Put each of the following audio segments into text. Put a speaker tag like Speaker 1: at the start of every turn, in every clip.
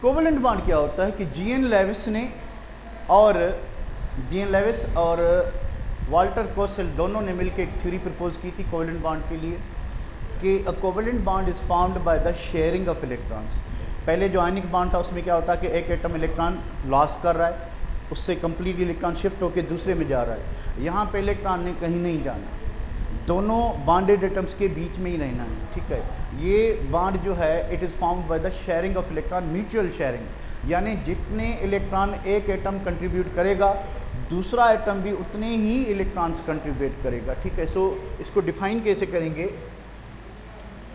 Speaker 1: Covalent bond क्या होता है कि जीएन लेविस और वाल्टर कोसेल दोनों ने मिलकर एक थ्योरी प्रपोज की थी कोवेलेंट बॉन्ड के लिए कि अ covalent bond is formed by the sharing of electrons. पहले जो आयनिक बॉन्ड था उसमें क्या होता है कि एक एटम इलेक्ट्रॉन लॉस कर रहा है, उससे कंप्लीटली इलेक्ट्रॉन शिफ्ट होकर दूसरे में जा रहा है। यहाँ पे इलेक्ट्रॉन ने कहीं नहीं जाना, दोनों बॉन्डेड एटम्स के बीच में ही रहना है, ठीक है। ये बॉन्ड जो है it is formed by the sharing of electron, mutual sharing, यानी जितने इलेक्ट्रॉन एक एटम कंट्रीब्यूट करेगा दूसरा एटम भी उतने ही इलेक्ट्रॉन्स कंट्रीब्यूट करेगा, ठीक है। सो इसको डिफाइन कैसे करेंगे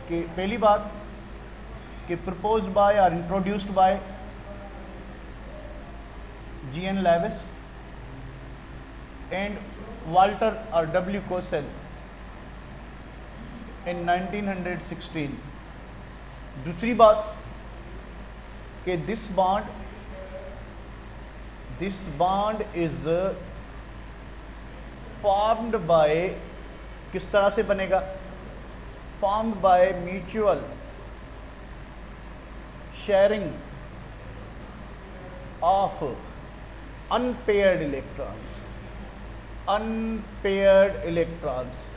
Speaker 1: कि पहली बात कि प्रपोज्ड बाय और introduced by G N Lewis and Walter और डब्ल्यू कोसेल in 1916। दूसरी बात कि this bond is formed by, किस तरह से बनेगा, formed by mutual sharing of unpaired electrons.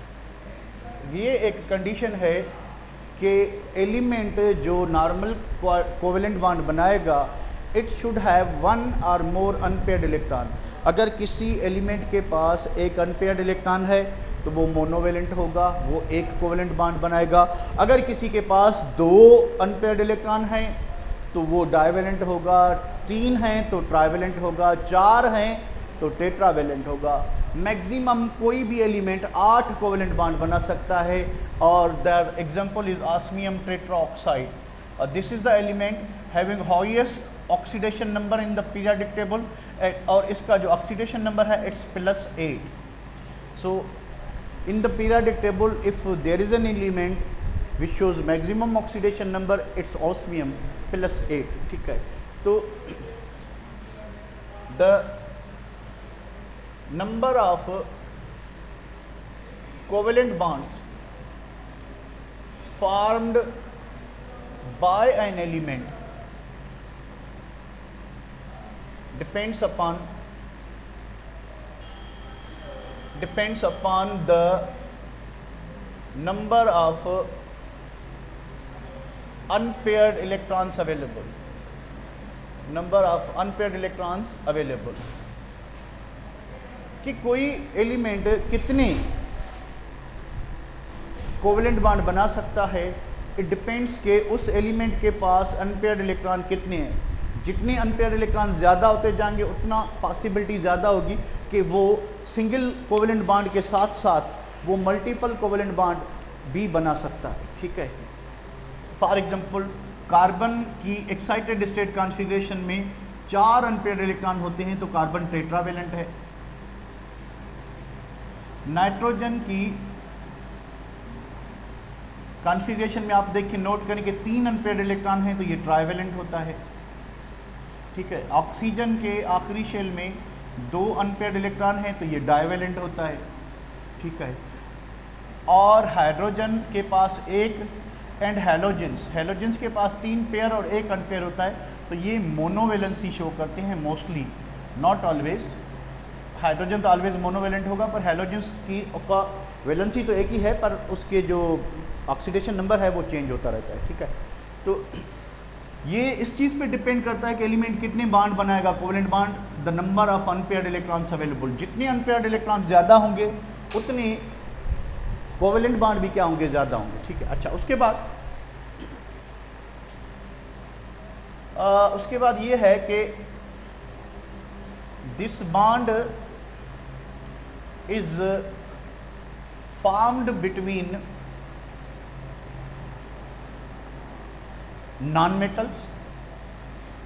Speaker 1: ये एक कंडीशन है कि एलिमेंट जो नॉर्मल कोवेलेंट बॉन्ड बनाएगा इट शुड हैव वन और मोर अनपेयर्ड इलेक्ट्रॉन। अगर किसी एलिमेंट के पास एक अनपेयर्ड इलेक्ट्रॉन है तो वो मोनोवेलेंट होगा, वो एक कोवेलेंट बॉन्ड बनाएगा। अगर किसी के पास दो अनपेयर्ड इलेक्ट्रॉन हैं तो वो डाइवेलेंट होगा, तीन हैं तो ट्राइवेलेंट होगा, चार हैं तो टेट्रावेलेंट होगा। मैक्सिमम कोई भी एलिमेंट 8 कोवेलेंट बॉन्ड बना सकता है और the example is osmium tetroxide. This is the element having highest oxidation number in the periodic table और इसका जो ऑक्सीडेशन नंबर है it's +8। So in the periodic table if there is an element which shows maximum oxidation number it's osmium +8, ठीक है। तो the number of covalent bonds formed by an element depends upon the number of unpaired electrons available। कि कोई element कितने covalent bond बना सकता है, it depends के उस एलिमेंट के पास अनपेयर्ड इलेक्ट्रॉन कितने हैं। जितने अनपेयर्ड इलेक्ट्रॉन ज़्यादा होते जाएंगे उतना पॉसिबिलिटी ज़्यादा होगी कि वो सिंगल कोवेलेंट बॉन्ड के साथ साथ वो मल्टीपल कोवेलेंट बॉन्ड भी बना सकता है, ठीक है। फॉर एग्जांपल कार्बन की एक्साइटेड स्टेट कॉन्फ़िगरेशन में 4 अनपेयर्ड इलेक्ट्रॉन होते हैं तो कार्बन टेट्रावेलेंट है। नाइट्रोजन की कॉन्फ़िगरेशन में आप देखिए नोट करें कि 3 अनपेयर्ड इलेक्ट्रॉन हैं तो ये ट्राइवेलेंट होता है, ठीक है। ऑक्सीजन के आखिरी शेल में 2 अनपेयर्ड इलेक्ट्रॉन हैं तो ये डाइवेलेंट होता है, ठीक है। और हाइड्रोजन के पास एक एंड हैलोजेंस के पास 3 पेयर और 1 अनपेयर होता है तो ये मोनोवेलेंसी शो करते हैं मोस्टली, नॉट ऑलवेज। हाइड्रोजन तो ऑलवेज मोनोवेलेंट होगा पर हैलोजेंस की का वैलेंसी तो एक ही है पर उसके जो ऑक्सीडेशन नंबर है वो चेंज होता रहता है, ठीक है। तो ये इस चीज़ पे डिपेंड करता है कि एलिमेंट कितने बॉन्ड बनाएगा covalent bond, the number of unpaired electrons available. जितने अनपेयर्ड इलेक्ट्रॉन्स ज़्यादा होंगे उतने कोवेलेंट बॉन्ड भी क्या होंगे, ज़्यादा होंगे, ठीक है। अच्छा, उसके बाद ये है कि this bond is formed between non metals.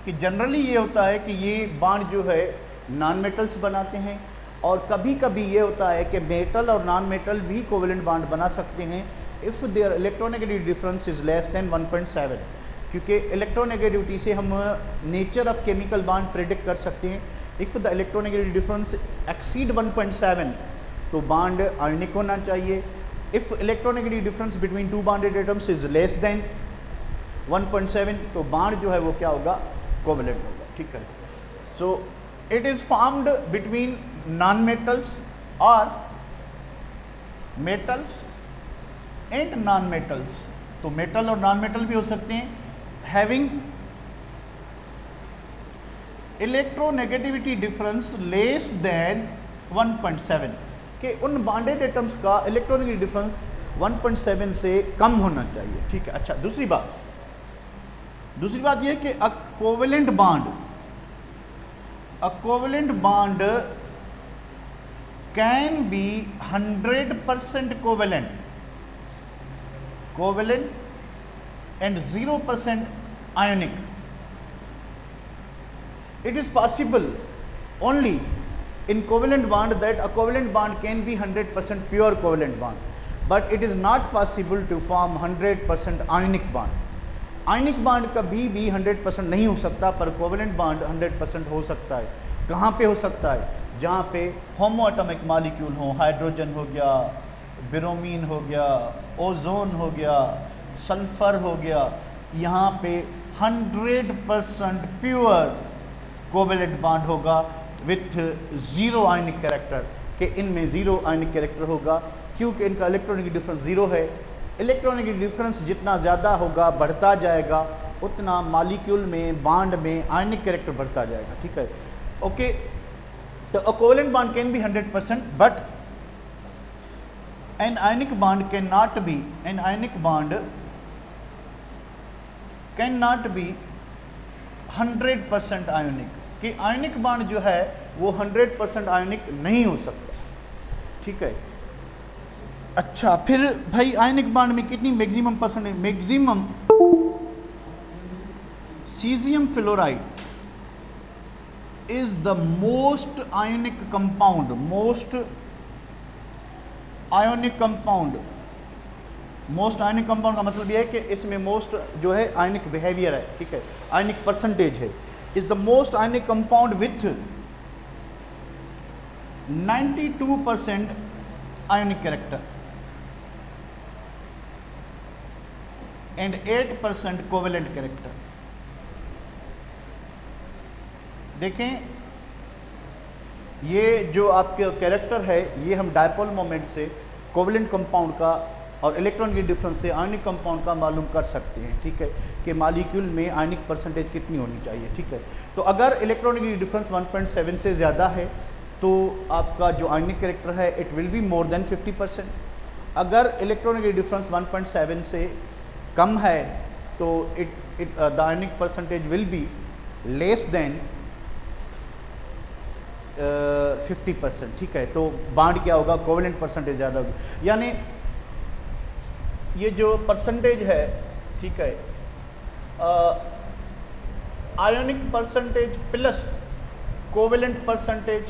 Speaker 1: कि जनरली ये होता है कि ये बॉन्ड जो है नॉन मेटल्स बनाते हैं और कभी कभी ये होता है कि मेटल और नॉन मेटल भी कोवेलेंट बॉन्ड बना सकते हैं if there electronegative difference is less than 1.7, क्योंकि इलेक्ट्रोनेगेटिविटी से हम nature of chemical bond predict कर सकते हैं। If the electronegative difference exceed 1.7 तो बॉन्ड आयनिक होना चाहिए। If electronegative difference between 2 bonded atoms is less than 1.7 तो बॉन्ड जो है वो क्या होगा, कोवेलेंट होगा, ठीक है। So it is formed between non metals और मेटल्स एंड नॉन मेटल्स। तो मेटल और नॉन मेटल भी हो सकते हैं। Having electronegativity difference less than 1.7 के उन बॉन्डेड एटम्स का इलेक्ट्रोनेगेटिव डिफरेंस 1.7 से कम होना चाहिए, ठीक है। अच्छा, दूसरी बात यह कि अ covalent bond can be 100% covalent and 0% ionic. It is possible only in covalent bond that a covalent bond can be 100% pure covalent bond, but it is not possible to form 100% ionic bond. Ionic bond कभी भी 100% नहीं हो सकता, पर covalent bond 100% हो सकता है। कहाँ पे हो सकता है? जहाँ पे होमो एटॉमिक मॉलिक्यूल हो, हाइड्रोजन हो गया, ब्रोमीन हो गया, ओजोन हो गया, सल्फर हो गया, यहाँ पे 100% प्योर कोवेलेंट बॉन्ड होगा विथ ज़ीरो आयनिक कैरेक्टर, कि इनमें ज़ीरो आयनिक कैरेक्टर होगा क्योंकि इनका इलेक्ट्रॉनिक डिफरेंस ज़ीरो है। इलेक्ट्रॉनिक डिफरेंस जितना ज़्यादा होगा, बढ़ता जाएगा, उतना मॉलिक्यूल में, बॉन्ड में आयनिक कैरेक्टर बढ़ता जाएगा, ठीक है। ओके, तो अ covalent bond can be 100%, but an ionic bond cannot be 100% ionic, कि आयनिक बॉन्ड जो है वो 100% आयनिक नहीं हो सकता, ठीक है। अच्छा, फिर भाई आयनिक बॉन्ड में कितनी maximum percentage? Maximum caesium fluoride is the most ionic compound, most ionic compound का मतलब यह है कि इसमें मोस्ट जो है आयनिक बिहेवियर है, ठीक है, आयनिक परसेंटेज है। Is the most ionic compound with 92% ionic character and 8% covalent character. देखें, ये जो आपके कैरेक्टर है, ये हम डायपोल मोमेंट से कोवेलेंट कंपाउंड का और इलेक्ट्रॉन के डिफरेंस से आयनिक कंपाउंड का मालूम कर सकते हैं, ठीक है, कि मॉलिक्यूल में आयनिक परसेंटेज कितनी होनी चाहिए, ठीक है। तो अगर इलेक्ट्रॉनिक डिफरेंस 1.7 से ज़्यादा है तो आपका जो आयनिक कैरेक्टर है it will be more than 50%। अगर इलेक्ट्रॉनिक डिफरेंस 1.7 से कम है तो the ionic percentage will be less than 50%, ठीक है। तो बॉन्ड क्या होगा? कोवेलेंट परसेंटेज ज़्यादा होगी। यानी ये जो परसेंटेज है, ठीक है, ionic percentage plus covalent percentage,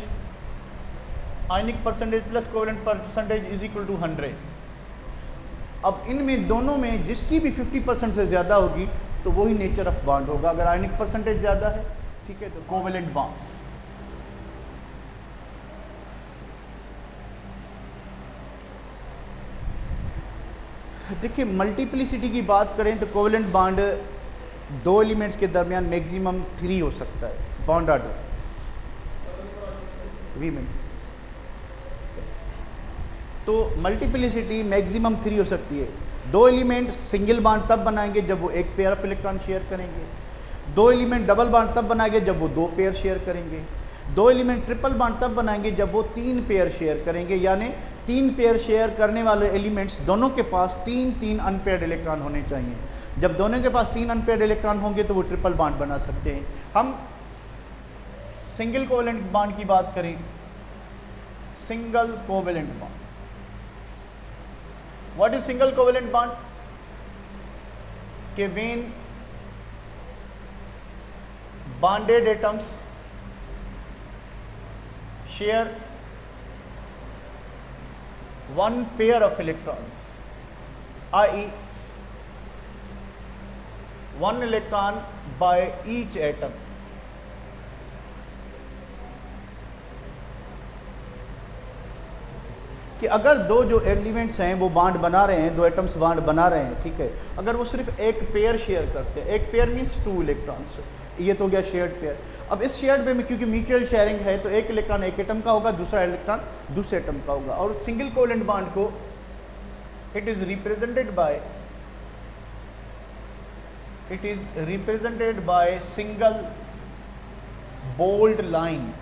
Speaker 1: ionic percentage plus covalent percentage is equal to 100। अब इनमें दोनों में जिसकी भी 50% से ज़्यादा होगी तो वही नेचर ऑफ बॉन्ड होगा। अगर आयनिक परसेंटेज ज़्यादा है, ठीक है, तो कोवेलेंट बॉन्ड्स। देखिए, मल्टीप्लिसिटी की बात करें तो कोवेलेंट बॉन्ड दो एलिमेंट्स के दरमियान मैक्सिमम 3 हो सकता है, बॉन्ड ऑर्डर वीमेन। तो मल्टीप्लिसिटी मैक्सिमम 3 हो सकती है। दो एलिमेंट सिंगल बॉन्ड तब बनाएंगे जब वो एक पेयर ऑफ इलेक्ट्रॉन शेयर करेंगे। दो एलिमेंट डबल बॉन्ड तब बनाएंगे जब वो 2 पेयर शेयर करेंगे। दो एलिमेंट ट्रिपल बॉन्ड तब बनाएंगे जब वो 3 पेयर शेयर करेंगे। यानी 3 पेयर शेयर करने वाले एलिमेंट्स दोनों के पास 3 अनपेयर्ड इलेक्ट्रॉन होने चाहिए। जब दोनों के पास 3 अनपेयर्ड इलेक्ट्रॉन होंगे तो वो ट्रिपल बॉन्ड बना सकते हैं। हम सिंगल कोवेलेंट बॉन्ड की बात करें, single covalent bond, what is single covalent bond? के when bonded atoms share one pair of electrons, i.e. one electron by each atom. कि अगर दो जो एलिमेंट्स हैं वो बॉन्ड बना रहे हैं, दो एटम्स बॉन्ड बना रहे हैं, ठीक है, अगर वो सिर्फ एक पेयर शेयर करते हैं, एक पेयर मीन्स 2 इलेक्ट्रॉन्स, ये तो हो गया शेयर्ड पेयर। अब इस शेयर्ड पेयर में क्योंकि म्यूचुअल शेयरिंग है तो एक इलेक्ट्रॉन एक एटम का होगा, दूसरा इलेक्ट्रॉन दूसरे एटम का होगा। और सिंगल कोवेलेंट बॉन्ड को it is represented by single bold line.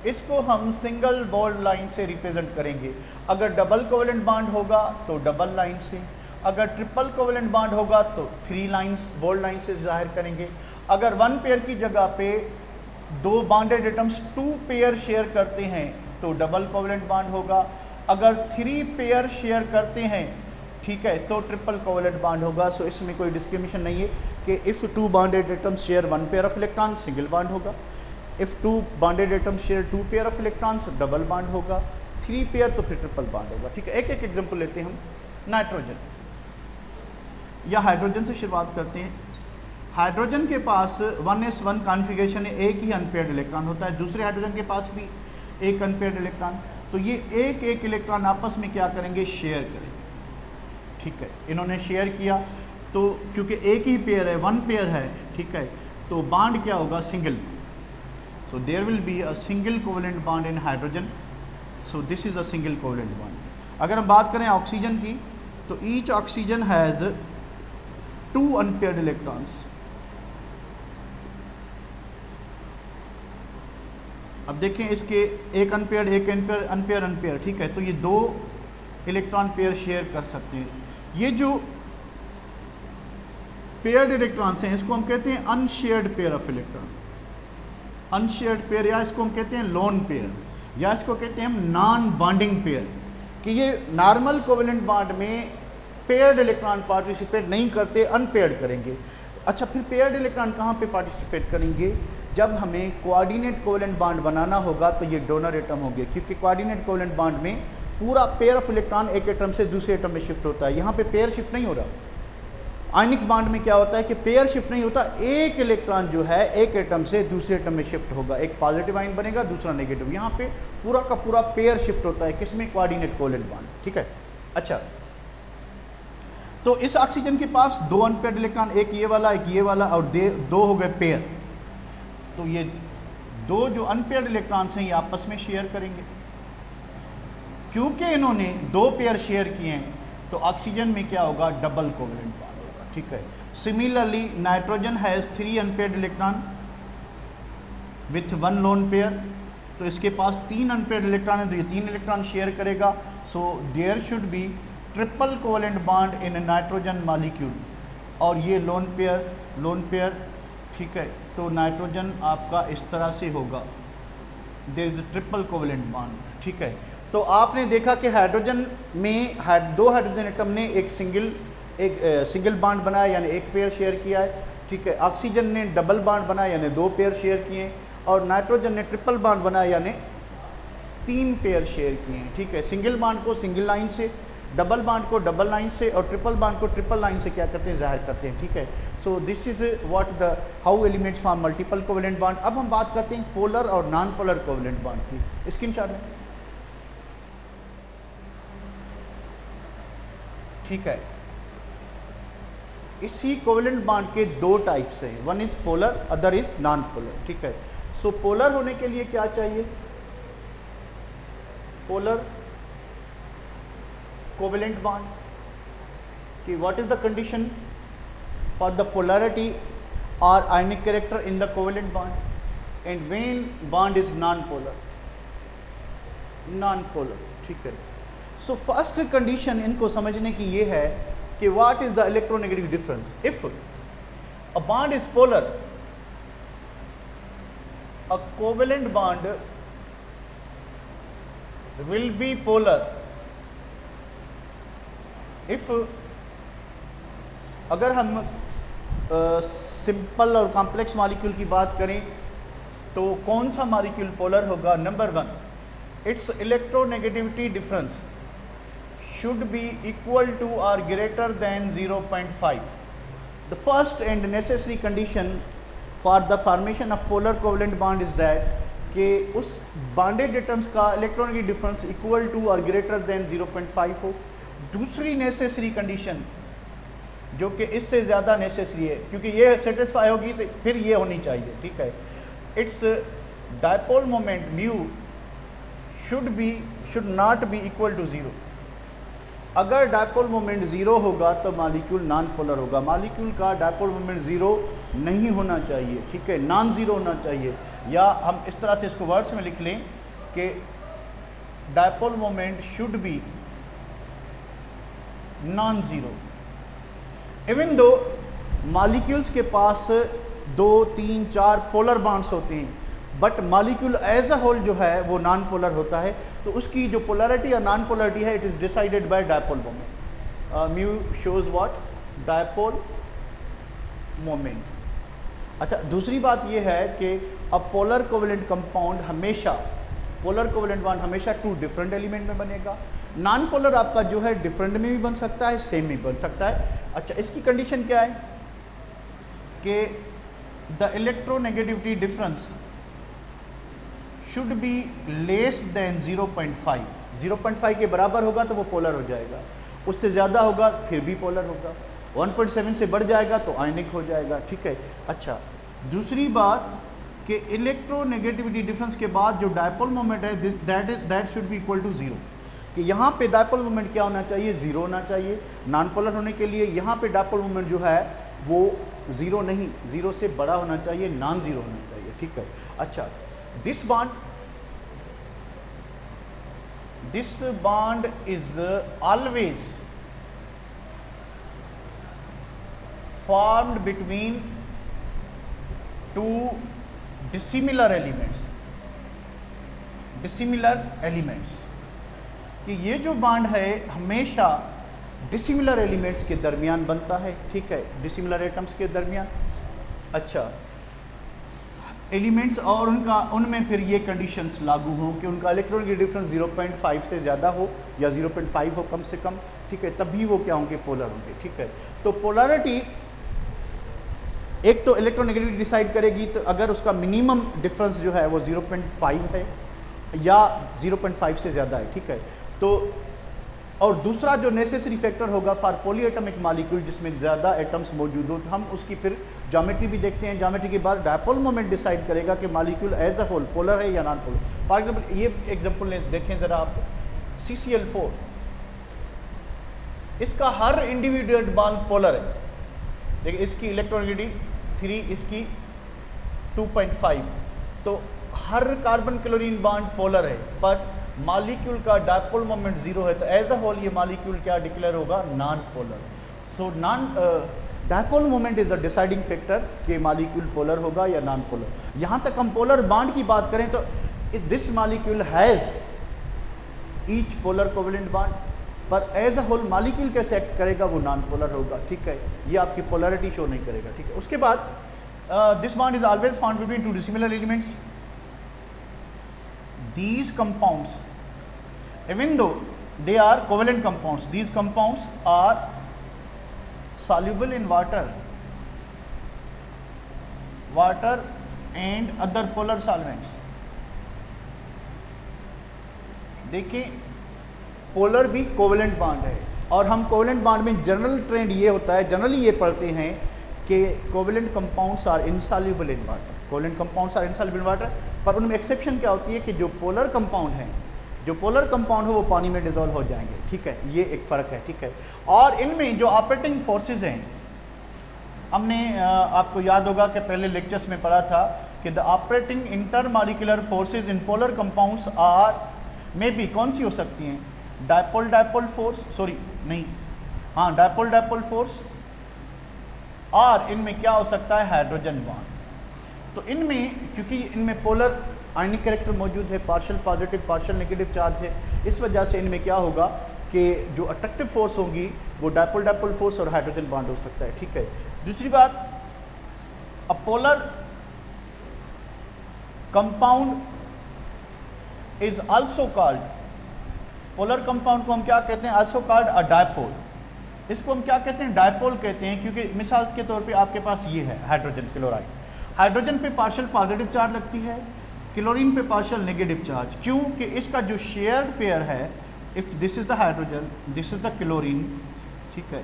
Speaker 1: इसको हम सिंगल बोल्ड लाइन से रिप्रेजेंट करेंगे। अगर डबल कोवेलेंट बॉन्ड होगा तो डबल लाइन से, अगर ट्रिपल कोवेलेंट बॉन्ड होगा तो 3 लाइंस बोल्ड लाइन से जाहिर करेंगे। अगर 1 पेयर की जगह पे 2 बॉन्डेड एटम्स 2 पेयर शेयर करते हैं तो डबल कोवेलेंट बॉन्ड होगा। अगर 3 पेयर शेयर करते हैं, ठीक है, तो ट्रिपल कोवेलेंट बॉन्ड होगा। सो इसमें कोई डिस्क्रिमिनेशन नहीं है कि if 2 bonded atoms share 1 pair of electron single bond होगा, if 2 bonded atoms share 2 pair of electrons double bond होगा, 3 पेयर तो फिर ट्रिपल बॉन्ड होगा। ठीक है, एक एक एग्जांपल लेते हैं हम। नाइट्रोजन या हाइड्रोजन से शुरुआत करते हैं। हाइड्रोजन के पास 1s1 कॉन्फ़िगरेशन है, एक ही अनपेयर्ड इलेक्ट्रॉन होता है। दूसरे हाइड्रोजन के पास भी एक अनपेयर्ड इलेक्ट्रॉन, तो ये एक एक इलेक्ट्रॉन आपस में क्या करेंगे, शेयर करेंगे। ठीक है, इन्होंने शेयर किया तो क्योंकि एक ही पेयर है, 1 पेयर है, ठीक है, तो बॉन्ड क्या होगा, single. So there will be a single covalent bond in hydrogen. So this is a single covalent bond. अगर हम बात करें ऑक्सीजन की तो each oxygen has 2 unpaired electrons. अब देखें इसके एक अनपेयर्ड एक अनपेयर, ठीक है, तो ये 2 इलेक्ट्रॉन पेयर शेयर कर सकते हैं। ये जो पेयर्ड इलेक्ट्रॉन्स हैं इसको हम कहते हैं unshared pair of electron. Unshared pair या इसको हम कहते हैं लोन पेयर या इसको कहते हैं हम नॉन बॉन्डिंग पेयर, कि ये नॉर्मल कोवेलेंट बॉन्ड में पेयर्ड इलेक्ट्रॉन पार्टिसिपेट नहीं करते, अनपेयर्ड करेंगे। अच्छा, फिर पेयर्ड इलेक्ट्रॉन कहाँ पे पार्टिसिपेट करेंगे, जब हमें कोऑर्डिनेट कोवेलेंट बॉन्ड बनाना होगा तो ये डोनर एटम होंगे, क्योंकि कोऑर्डिनेट कोवेलेंट बॉन्ड में पूरा पेयर ऑफ इलेक्ट्रॉन एक एटम से दूसरे एटम में शिफ्ट होता है। यहाँ पे पेयर शिफ्ट नहीं हो रहा। आयनिक बॉन्ड में क्या होता है कि पेयर शिफ्ट नहीं होता, एक इलेक्ट्रॉन जो है एक एटम से दूसरे एटम में शिफ्ट होगा, एक पॉजिटिव आयन बनेगा दूसरा नेगेटिव। यहाँ पे पूरा का पूरा पेयर शिफ्ट होता है, किसमें, कोऑर्डिनेट कोवेलेंट बॉन्ड। ठीक है, अच्छा, तो इस ऑक्सीजन के पास 2 अनपेयर्ड इलेक्ट्रॉन, एक ये वाला और 2 हो गए पेयर। तो ये 2 जो अनपेयर्ड इलेक्ट्रॉन्स हैं ये आपस में शेयर करेंगे। क्योंकि इन्होंने 2 पेयर शेयर किए हैं तो ऑक्सीजन में क्या होगा, डबल कोवेलेंट बॉन्ड होगा। ठीक है, similarly nitrogen has 3 unpaired electron with 1 lone pair. तो इसके पास 3 अनपेयर्ड इलेक्ट्रॉन है तो ये 3 इलेक्ट्रॉन शेयर करेगा। So there should be triple covalent bond in nitrogen molecule. और ये लोन पेयर, ठीक है, तो नाइट्रोजन आपका इस तरह से होगा, there is triple covalent bond. ठीक है, तो आपने देखा कि हाइड्रोजन में 2 हाइड्रोजन एटम ने एक सिंगल बॉन्ड बनाया यानी एक पेयर शेयर किया है। ठीक है, ऑक्सीजन ने डबल बॉन्ड बनाया यानी 2 पेयर शेयर किए, और नाइट्रोजन ने ट्रिपल बॉन्ड बनाया यानी 3 पेयर शेयर किए हैं। ठीक है, सिंगल बॉन्ड को सिंगल लाइन से, डबल बॉन्ड को डबल लाइन से और ट्रिपल बॉन्ड को ट्रिपल लाइन से क्या करते हैं, जाहिर करते हैं। ठीक है, so this is what the how elements form multiple covalent bond. अब हम बात करते हैं पोलर और नॉन पोलर कोवेलेंट बॉन्ड की। स्क्रीनशॉट में, ठीक है, इसी कोवेलेंट बॉन्ड के 2 टाइप्स हैं, one is polar other is non polar. ठीक है, सो पोलर होने के लिए क्या चाहिए, पोलर कोवेलेंट बॉन्ड कि what is the condition for the polarity और ionic character in the covalent bond, and when bond is non polar. ठीक है, सो फर्स्ट कंडीशन इनको समझने की ये है कि what is the electronegative difference. If a bond is polar, a covalent bond will be polar if, अगर हम सिंपल और कॉम्प्लेक्स मॉलिक्यूल की बात करें तो कौन सा मॉलिक्यूल पोलर होगा, number 1, it's electronegativity difference should be equal to or greater than 0.5. The first and necessary condition for the formation of polar covalent bond is that कि उस bonded atoms का electronegative difference equal to or greater than 0.5 हो। दूसरी necessary condition जो कि इससे ज़्यादा necessary है, क्योंकि ये सेटिस्फाई होगी तो फिर ये होनी चाहिए, ठीक है। It's dipole moment mu should not be equal to zero. अगर डायपोल मोमेंट ज़ीरो होगा तो मॉलिक्यूल नॉन पोलर होगा। मॉलिक्यूल का डायपोल मोमेंट ज़ीरो नहीं होना चाहिए, ठीक है, नॉन ज़ीरो होना चाहिए। या हम इस तरह से इसको वर्ड्स में लिख लें कि dipole moment should be non zero. Even दो मॉलिक्यूल्स के पास 2, 3, 4 पोलर बॉन्ड्स होते हैं, but molecule as a whole जो है वो नॉन पोलर होता है, तो उसकी जो पोलैरिटी या नॉन पोलैरिटी है it is decided by dipole moment. Mu shows what, dipole moment. अच्छा, दूसरी बात ये है कि अब पोलर कोवेलेंट कंपाउंड हमेशा, पोलर कोवेलेंट बॉन्ड हमेशा 2 डिफरेंट एलिमेंट में बनेगा। नॉन पोलर आपका जो है डिफरेंट में भी बन सकता है, सेम में बन सकता है। अच्छा, इसकी कंडीशन क्या है कि the electronegativity difference should be less than 0.5। 0.5 के बराबर होगा तो वो पोलर हो जाएगा, उससे ज़्यादा होगा फिर भी पोलर होगा, 1.7 से बढ़ जाएगा तो आयनिक हो जाएगा, ठीक है। अच्छा, दूसरी बात कि इलेक्ट्रोनेगेटिविटी डिफरेंस के बाद जो डायपोल मोमेंट है that should be equal to 0, कि यहाँ पे डायपोल मोमेंट क्या होना चाहिए, 0 होना चाहिए। नॉन पोलर होने के लिए यहाँ पे डायपोल मोमेंट जो है वो 0 नहीं, 0 से बड़ा होना चाहिए, नॉन ज़ीरो होना चाहिए, ठीक है। अच्छा, this bond is always formed between 2 dissimilar elements, कि ये जो बॉन्ड है हमेशा डिसिमिलर एलिमेंट्स के दरमियान बनता है, ठीक है, डिसिमिलर एटम्स के दरमियान। अच्छा, एलिमेंट्स और उनमें फिर ये कंडीशंस लागू हों कि उनका इलेक्ट्रॉन की डिफरेंस 0.5 से ज़्यादा हो या 0.5 हो कम से कम, ठीक है, तभी वो क्या होंगे, पोलर होंगे, ठीक है। तो पोलैरिटी एक तो इलेक्ट्रोनेगेटिविटी डिसाइड करेगी, तो अगर उसका मिनिमम डिफरेंस जो है वो 0.5 है या 0.5 से ज़्यादा है, ठीक है। तो और दूसरा जो नेसेसरी फैक्टर होगा फॉर पॉलीएटॉमिक मॉलिक्यूल जिसमें ज़्यादा एटम्स मौजूद हो, तो हम उसकी फिर ज्योमेट्री भी देखते हैं। ज्योमेट्री के बाद डायपोल मोमेंट डिसाइड करेगा कि molecule as a whole polar है या नॉन पोलर। फॉर एग्जांपल ये एग्जांपल देखें ज़रा आप, CCl4, इसका हर इंडिविजुअल बॉन्ड पोलर है, देखिए इसकी इलेक्ट्रोनेगेटिविटी 3, इसकी 2.5, तो हर कार्बन क्लोरीन बॉन्ड पोलर है, बट मॉलिक्यूल का डायपोल मोमेंट 0 है, तो एज अ होल ये मॉलिक्यूल क्या डिक्लेयर होगा, non polar. So dipole moment is a deciding factor कि मॉलिक्यूल पोलर होगा या नॉन पोलर। यहाँ तक हम पोलर बॉन्ड की बात करें तो this molecule has each polar covalent bond, पर एज अ होल मॉलिक्यूल कैसे एक्ट करेगा, वो नॉन पोलर होगा, ठीक है, ये आपकी पोलैरिटी शो नहीं करेगा, ठीक है। उसके बाद this bond is always found between 2 dissimilar elements. These compounds, even though they are covalent compounds, these compounds are soluble in water and other polar solvents। देखिए, पोलर भी कोवेलेंट बॉन्ड है, और हम कोवेलेंट बॉन्ड में general trend ये होता है, generally ये पढ़ते हैं कि covalent compounds are insoluble in water, covalent compounds are insoluble in water. पर उनमें एक्सेप्शन क्या होती है कि जो पोलर कंपाउंड हैं, जो पोलर कंपाउंड हो वो पानी में डिजोल्व हो जाएंगे, ठीक है, ये एक फ़र्क है, ठीक है। और इनमें जो ऑपरेटिंग फोर्सेस हैं, हमने आपको याद होगा कि पहले लेक्चर्स में पढ़ा था कि the operating intermolecular forces in polar compounds are may be, कौन सी हो सकती हैं, डायपोल फोर्स, डायपोल फोर्स, और इनमें क्या हो सकता है, हाइड्रोजन बॉन्ड। तो इनमें क्योंकि इनमें पोलर आयनिक कैरेक्टर मौजूद है, partial positive partial negative charge है, इस वजह से इनमें क्या होगा कि जो अट्रैक्टिव फोर्स होगी वो डायपोल फोर्स और हाइड्रोजन बॉन्ड हो सकता है, ठीक है। दूसरी बात, a polar compound is also called, polar compound को हम क्या कहते हैं, आल्सो कॉल्ड अ डायपोल। इसको हम क्या कहते हैं, डायपोल कहते हैं, क्योंकि मिसाल के तौर पे आपके पास ये है हाइड्रोजन क्लोराइड, हाइड्रोजन पे पार्शियल पॉजिटिव चार्ज लगती है, क्लोरीन पे पार्शियल नेगेटिव चार्ज। क्यों कि इसका जो शेयर्ड पेयर है, if this is the hydrogen, this is the chlorine, ठीक है,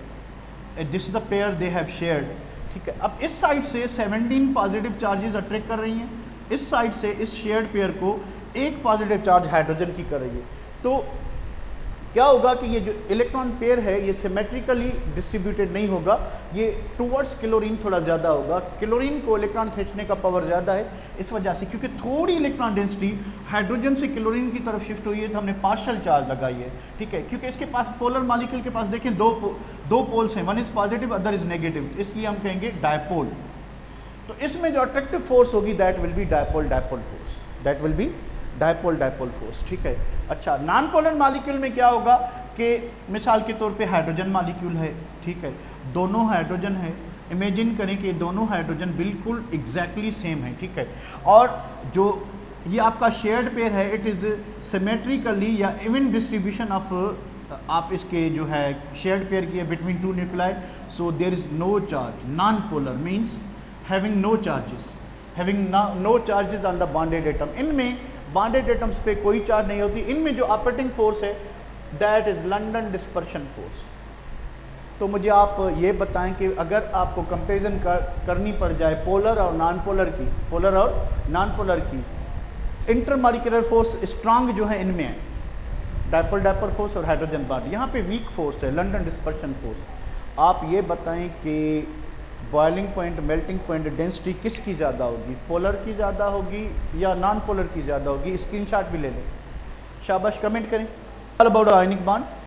Speaker 1: this the pair they have shared, ठीक है। अब इस साइड से 17 पॉजिटिव चार्जेस अट्रैक्ट कर रही हैं, इस साइड से इस शेयर्ड पेयर को एक पॉजिटिव चार्ज हाइड्रोजन की कर रही है। तो क्या होगा कि ये जो इलेक्ट्रॉन पेयर है ये सिमेट्रिकली डिस्ट्रीब्यूटेड नहीं होगा, ये टुवर्ड्स क्लोरीन थोड़ा ज़्यादा होगा। क्लोरीन को इलेक्ट्रॉन खींचने का पावर ज़्यादा है इस वजह से, क्योंकि थोड़ी इलेक्ट्रॉन डेंसिटी हाइड्रोजन से क्लोरीन की तरफ शिफ्ट हुई है तो हमने पार्शियल चार्ज लगाई है, ठीक है। क्योंकि इसके पास पोलर मॉलिक्यूल के पास देखें दो पोल्स हैं, one is positive other is negative, इसलिए हम कहेंगे डायपोल। तो इसमें जो अट्रैक्टिव फोर्स होगी that will be dipole dipole force, that will be dipole dipole force, ठीक है। अच्छा, नॉन पोलर मॉलिक्यूल में क्या होगा कि मिसाल के तौर पे हाइड्रोजन मॉलिक्यूल है, ठीक है, दोनों हाइड्रोजन है, इमेजिन करें कि दोनों हाइड्रोजन बिल्कुल एग्जैक्टली सेम है, ठीक है। और जो ये आपका शेयर्ड पेयर है इट इज़ सिमेट्रिकली या इवन डिस्ट्रीब्यूशन ऑफ, आप इसके जो है शेयर्ड पेयर की है between two nuclei, so there is no charge. Non polar means having no charges, having no charges on the bonded atom. इनमें bonded atoms पे कोई चार्ज नहीं होती। इनमें जो ऑपरेटिंग फोर्स है that is London dispersion force. तो मुझे आप ये बताएं कि अगर आपको कंपैरिजन करनी पड़ जाए पोलर और नॉन पोलर की, पोलर और नॉन पोलर की, इंटरमॉलिक्यूलर फोर्स स्ट्रांग जो है इनमें है, डायपोल डायपोल फोर्स और हाइड्रोजन बॉन्ड। यहाँ पे वीक फोर्स है लंडन डिस्पर्शन फोर्स। आप ये बताएं कि boiling point, melting point density किसकी ज़्यादा होगी, पोलर की ज़्यादा होगी या नॉन पोलर की ज़्यादा होगी? स्क्रीनशॉट भी ले लें, शाबाश, कमेंट करें। All about ionic bond.